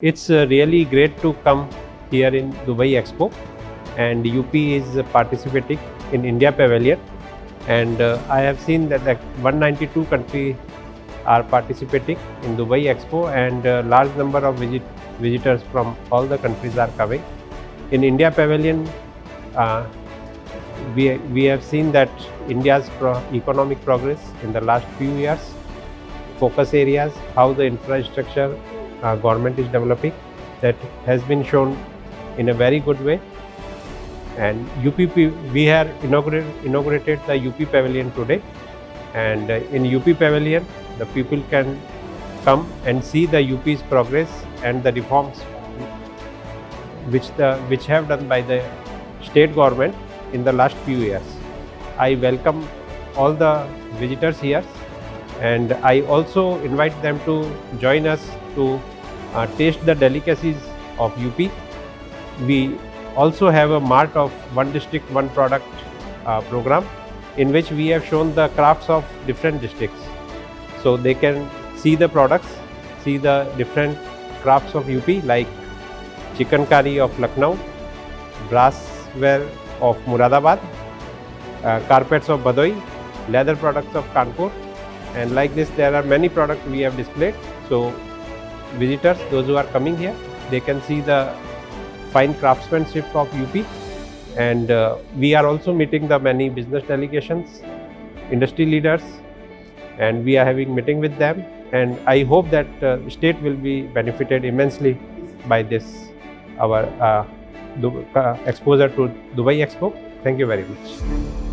It's really great to come here in Dubai Expo, and UP is participating in India Pavilion, and I have seen that 192 countries are participating in Dubai Expo, and large number of visitors from all the countries are coming. In India Pavilion, uh, we have seen that India's economic progress in the last few years, focus areas, how the infrastructure government is developing, that has been shown in a very good way. And we have inaugurated the UP Pavilion today, and in UP Pavilion the people can come and see the UP's progress and the reforms which have done by the state government in the last few years. I welcome all the visitors here, and I also invite them to join us to taste the delicacies of UP. We also have a Mart of One District, One Product program, in which we have shown the crafts of different districts. So they can see the products, see the different crafts of UP, like chicken curry of Lucknow, brassware of Muradabad, carpets of Badoi, leather products of Kanpur, and like this there are many products we have displayed. So visitors, those who are coming here, they can see the fine craftsmanship of UP, and we are also meeting the many business delegations, industry leaders, and we are having meeting with them, and I hope that state will be benefited immensely by this our exposure to Dubai Expo. Thank you very much.